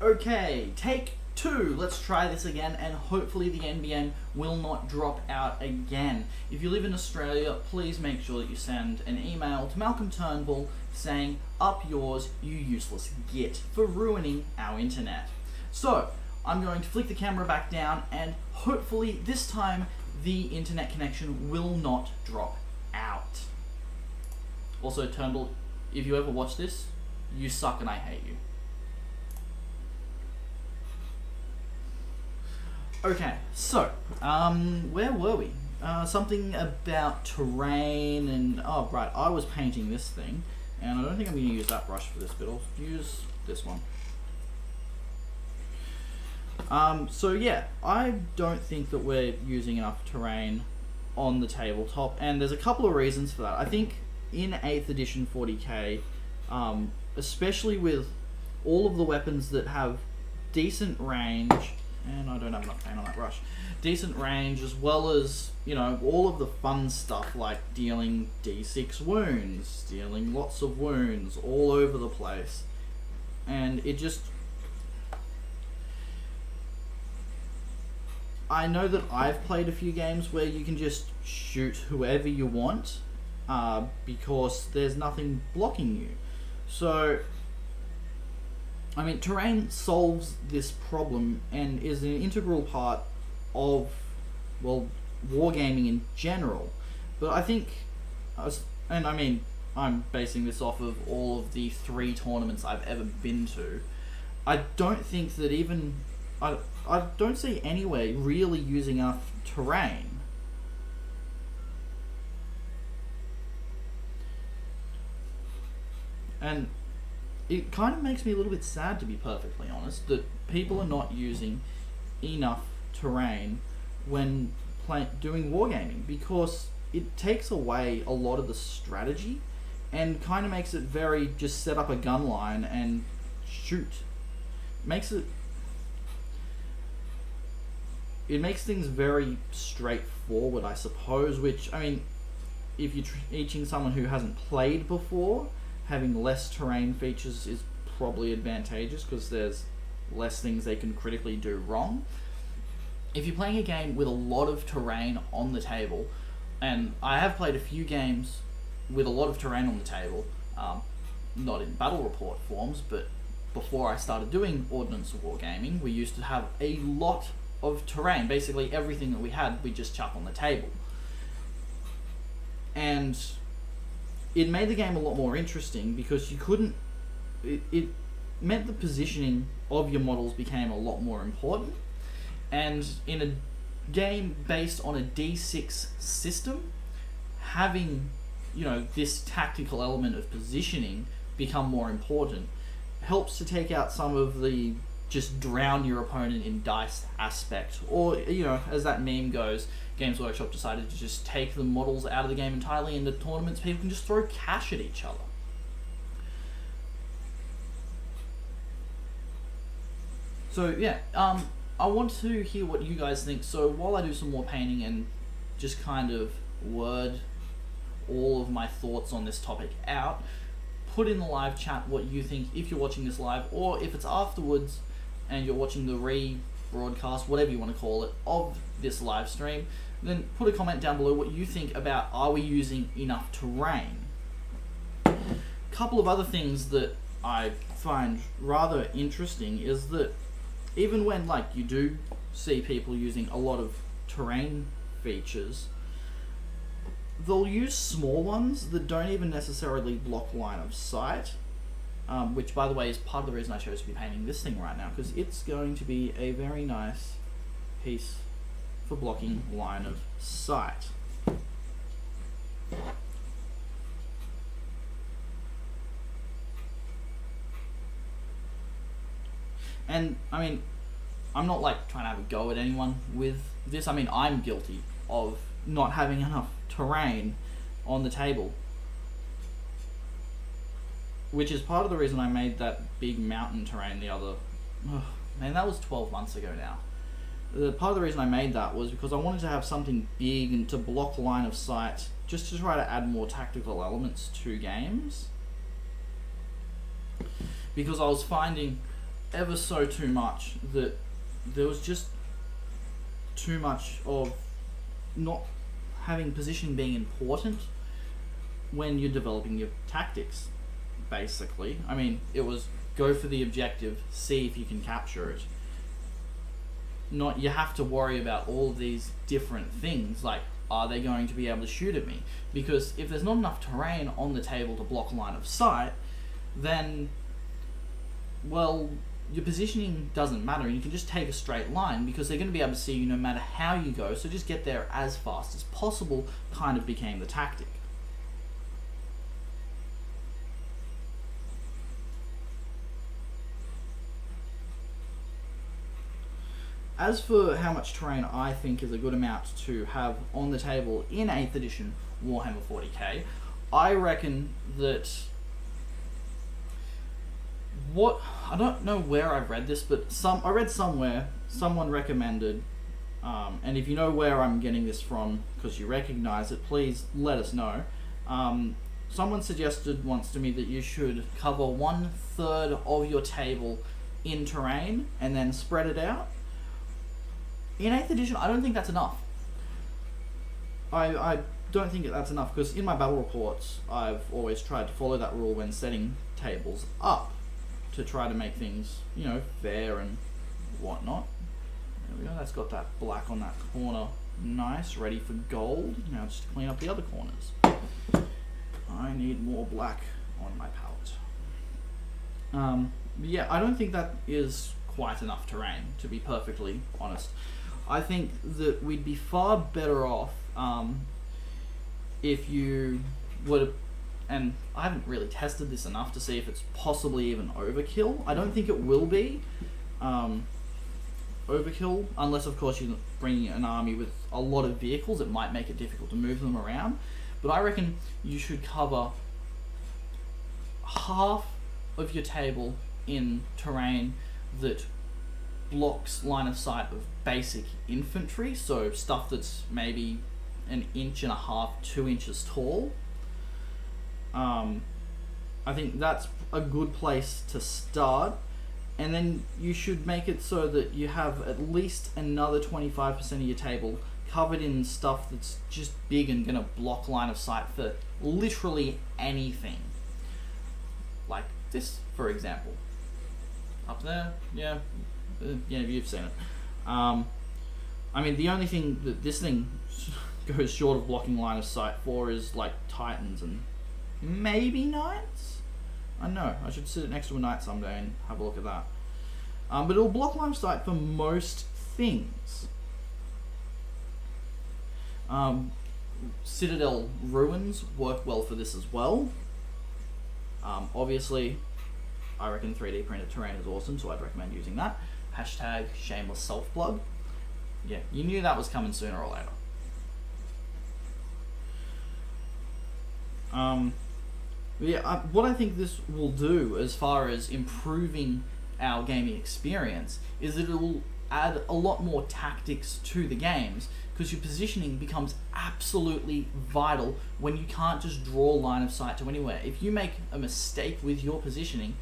Okay, take two. Let's try this again, and hopefully the NBN will not drop out again. If you live in Australia, please make sure that you send an email to Malcolm Turnbull saying, "Up yours, you useless git," for ruining our internet. So, I'm going to flick the camera back down, and hopefully this time the internet connection will not drop out. Also, Turnbull, if you ever watch this, you suck and I hate you. Okay, so, where were we? Something about terrain and... Oh, right, I was painting this thing, and I don't think I'm going to use that brush for this bit. I'll use this one. So yeah, I don't think that we're using enough terrain on the tabletop, and there's a couple of reasons for that. I think in 8th edition 40k, especially with all of the weapons that have decent range, and I don't have enough paint on that brush, decent range, as well as, you know, all of the fun stuff like dealing d6 wounds, dealing lots of wounds all over the place, and it just... I know that I've played a few games where you can just shoot whoever you want, because there's nothing blocking you. So, I mean, terrain solves this problem and is an integral part of, well, wargaming in general. But I think, and I mean, I'm basing this off of all of the 3 tournaments I've ever been to, I don't think that even... I don't see anywhere really using enough terrain. And it kind of makes me a little bit sad, to be perfectly honest, that people are not using enough terrain when doing wargaming, because it takes away a lot of the strategy and kind of makes it very just set up a gun line and shoot. It makes things very straightforward, I suppose, which, I mean, if you're teaching someone who hasn't played before, having less terrain features is probably advantageous, because there's less things they can critically do wrong. If you're playing a game with a lot of terrain on the table, and I have played a few games with a lot of terrain on the table, not in battle report forms, but before I started doing Ordnance Wargaming, we used to have a lot of terrain. Basically everything that we had, we just chuck on the table. And it made the game a lot more interesting, because you couldn't... It meant the positioning of your models became a lot more important. And in a game based on a D6 system, having, you know, this tactical element of positioning become more important helps to take out some of the just drown your opponent in dice aspect. Or, you know, as that meme goes, Games Workshop decided to just take the models out of the game entirely. In the tournaments, people can just throw cash at each other. So yeah, I want to hear what you guys think. So while I do some more painting and just kind of word all of my thoughts on this topic out, put in the live chat what you think, if you're watching this live, or if it's afterwards and you're watching the rebroadcast, whatever you want to call it, of this live stream, then put a comment down below what you think about, are we using enough terrain? A couple of other things that I find rather interesting is that even when, like, you do see people using a lot of terrain features, they'll use small ones that don't even necessarily block line of sight, which, by the way, is part of the reason I chose to be painting this thing right now, because it's going to be a very nice piece for blocking line of sight. And, I mean, I'm not, like, trying to have a go at anyone with this. I mean, I'm guilty of not having enough terrain on the table, which is part of the reason I made that big mountain terrain the other... Oh, man, that was 12 months ago now. Part of the reason I made that was because I wanted to have something big and to block line of sight, just to try to add more tactical elements to games. Because I was finding ever so too much that there was just too much of not having positioning being important when you're developing your tactics, basically. I mean, it was go for the objective, see if you can capture it. Not you have to worry about all of these different things, like are they going to be able to shoot at me? Because if there's not enough terrain on the table to block line of sight, then, well, your positioning doesn't matter, and you can just take a straight line because they're going to be able to see you no matter how you go, so just get there as fast as possible kind of became the tactic. As for how much terrain I think is a good amount to have on the table in 8th edition Warhammer 40k, I reckon that I don't know where I've read this, but I read somewhere, someone recommended, and if you know where I'm getting this from because you recognize it, please let us know. Someone suggested once to me that you should cover 1/3 of your table in terrain and then spread it out. In 8th edition, I don't think that's enough. I don't think that's enough, because in my battle reports, I've always tried to follow that rule when setting tables up to try to make things, you know, fair and whatnot. There we go, that's got that black on that corner. Nice, ready for gold. Now just to clean up the other corners. I need more black on my palette. Yeah, I don't think that is quite enough terrain, to be perfectly honest. I think that we'd be far better off if you were to, and I haven't really tested this enough to see if it's possibly even overkill. I don't think it will be overkill, unless of course you're bringing an army with a lot of vehicles. It might make it difficult to move them around, but I reckon you should cover half of your table in terrain that blocks line of sight of basic infantry, so stuff that's maybe 1.5 inches, 2 inches tall. I think that's a good place to start, and then you should make it so that you have at least another 25% of your table covered in stuff that's just big and gonna block line of sight for literally anything. Like this, for example. Up there, yeah, you've seen it. I mean, the only thing that this thing goes short of blocking line of sight for is like Titans and maybe Knights? I don't know, I should sit next to a Knight someday and have a look at that. But it'll block line of sight for most things. Citadel ruins work well for this as well. Obviously, I reckon 3D printed terrain is awesome, so I'd recommend using that. Hashtag shameless self-plug. Yeah, you knew that was coming sooner or later. What I think this will do as far as improving our gaming experience is that it will add a lot more tactics to the games, because your positioning becomes absolutely vital when you can't just draw line of sight to anywhere. If you make a mistake with your positioning,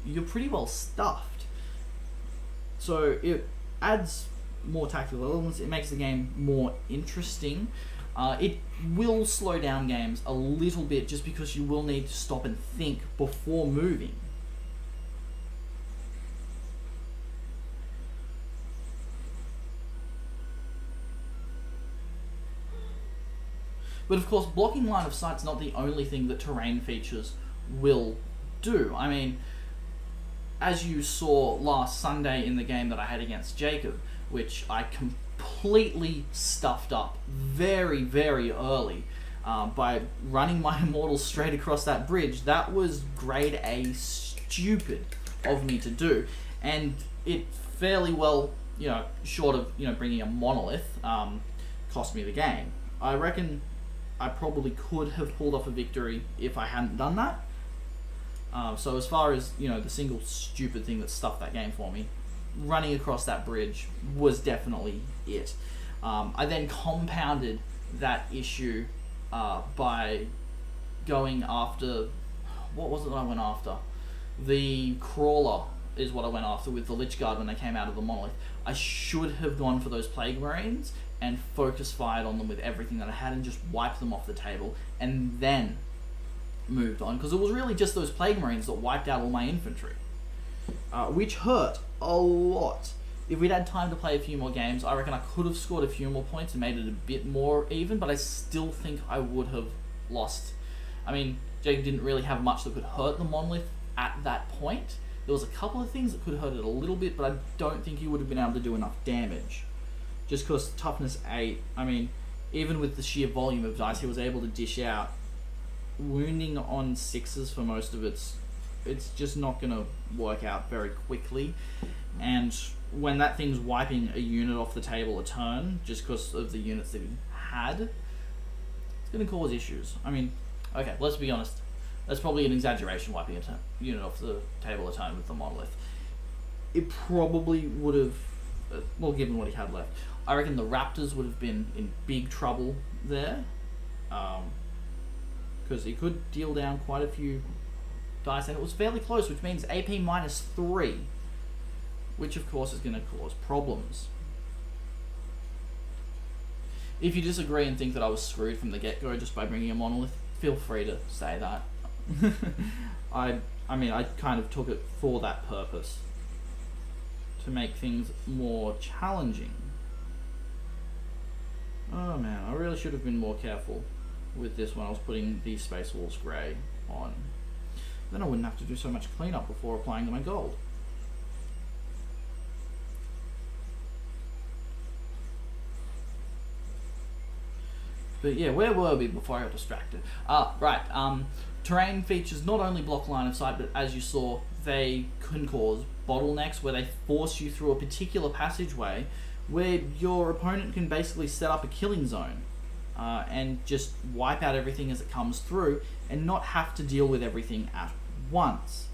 you're pretty well stuffed. So it adds more tactical elements, it makes the game more interesting. It will slow down games a little bit just because you will need to stop and think before moving. But of course, blocking line of sight is not the only thing that terrain features will do. I mean, as you saw last Sunday in the game that I had against Jacob, which I completely stuffed up very, very early by running my Immortals straight across that bridge. That was grade A stupid of me to do, and it fairly well, short of bringing a monolith, cost me the game. I reckon I probably could have pulled off a victory if I hadn't done that. So as far as the single stupid thing that stuffed that game for me, running across that bridge was definitely it. I then compounded that issue by going after, what was it that I went after? The crawler is what I went after with the Lich Guard when they came out of the Monolith. I should have gone for those Plague Marines and focus fired on them with everything that I had and just wiped them off the table and then moved on, because it was really just those Plague Marines that wiped out all my infantry, which hurt a lot. If we'd had time to play a few more games, I reckon I could have scored a few more points and made it a bit more even, but I still think I would have lost. I mean, Jacob didn't really have much that could hurt the Monolith at that point. There was a couple of things that could hurt it a little bit, but I don't think he would have been able to do enough damage. Just because toughness 8, I mean, even with the sheer volume of dice he was able to dish out, wounding on 6s for most of it's just not going to work out very quickly. And when that thing's wiping a unit off the table a turn, just because of the units that he had, it's going to cause issues. I mean, okay, let's be honest. That's probably an exaggeration, wiping a unit off the table a turn with the Monolith. It probably would have, well, given what he had left, I reckon the Raptors would have been in big trouble there. Because he could deal down quite a few dice, and it was fairly close, which means AP -3, which of course is going to cause problems. If you disagree and think that I was screwed from the get-go just by bringing a Monolith, feel free to say that. I mean, I kind of took it for that purpose, to make things more challenging. Oh man, I really should have been more careful with this when I was putting the Space Wolves Grey on. Then I wouldn't have to do so much cleanup before applying my gold. But yeah, where were we before I got distracted? Right, terrain features not only block line of sight, but as you saw, they can cause bottlenecks where they force you through a particular passageway where your opponent can basically set up a killing zone and just wipe out everything as it comes through and not have to deal with everything at once.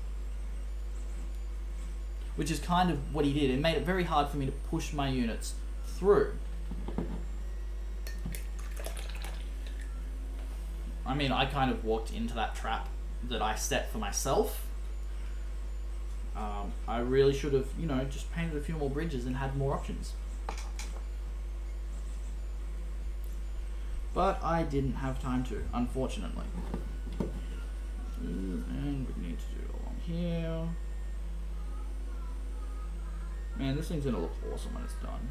Which is kind of what he did. It made it very hard for me to push my units through. I mean, I kind of walked into that trap that I set for myself. I really should have, you know, just painted a few more bridges and had more options. But I didn't have time to, unfortunately. And we need to do it along here. Man, this thing's gonna look awesome when it's done.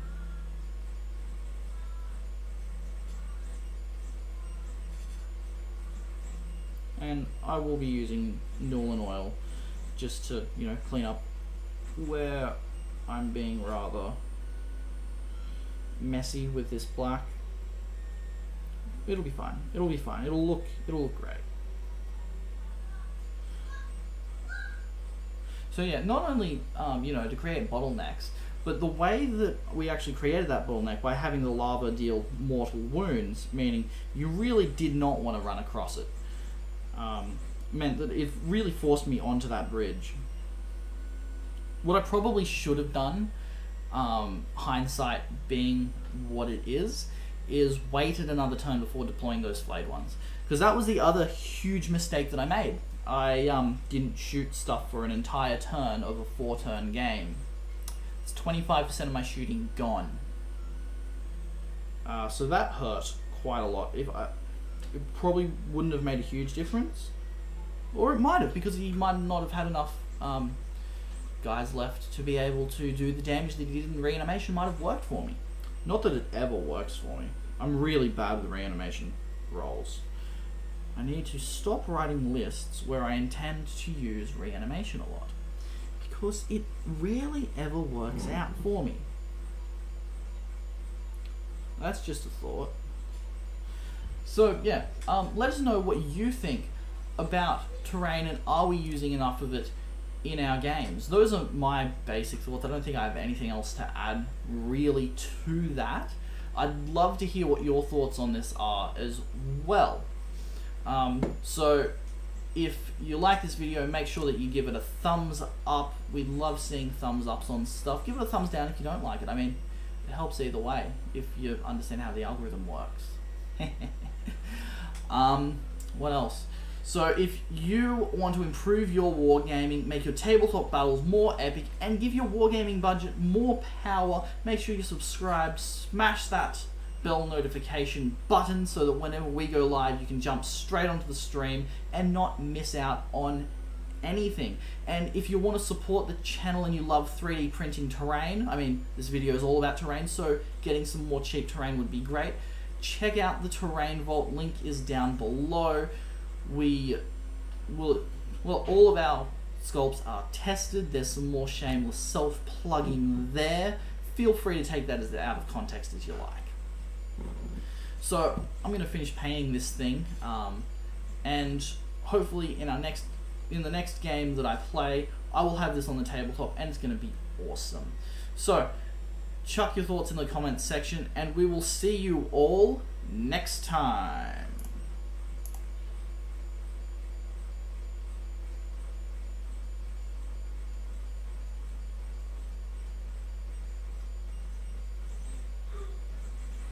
And I will be using Newland oil just to, you know, clean up where I'm being rather messy with this black. It'll be fine. It'll be fine. It'll look great. So yeah, not only you know, to create bottlenecks, but the way that we actually created that bottleneck by having the lava deal mortal wounds, meaning you really did not want to run across it, meant that it really forced me onto that bridge. What I probably should have done, hindsight being what it is waited another turn before deploying those flayed ones. Because that was the other huge mistake that I made. I didn't shoot stuff for an entire turn of a 4-turn game. It's 25% of my shooting gone. So that hurt quite a lot. It probably wouldn't have made a huge difference. Or it might have, because he might not have had enough guys left to be able to do the damage that he did in reanimation. Might have worked for me. Not that it ever works for me. I'm really bad with reanimation rolls. I need to stop writing lists where I intend to use reanimation a lot, because it rarely ever works out for me. That's just a thought. So yeah, let us know what you think about terrain, and are we using enough of it in our games? Those are my basic thoughts. I don't think I have anything else to add really to that. I'd love to hear what your thoughts on this are as well. So if you like this video, make sure that you give it a thumbs up. We love seeing thumbs ups on stuff. Give it a thumbs down if you don't like it. I mean, it helps either way if you understand how the algorithm works. What else? So if you want to improve your wargaming, make your tabletop battles more epic, and give your wargaming budget more power, make sure you subscribe, smash that bell notification button so that whenever we go live you can jump straight onto the stream and not miss out on anything. And if you want to support the channel and you love 3D printing terrain, I mean, this video is all about terrain, so getting some more cheap terrain would be great. Check out the Terrain Vault, link is down below. All of our sculpts are tested. There's some more shameless self-plugging there. Feel free to take that as out of context as you like. So I'm going to finish painting this thing, and hopefully in the next game that I play, I will have this on the tabletop, and it's going to be awesome. So chuck your thoughts in the comments section, and we will see you all next time.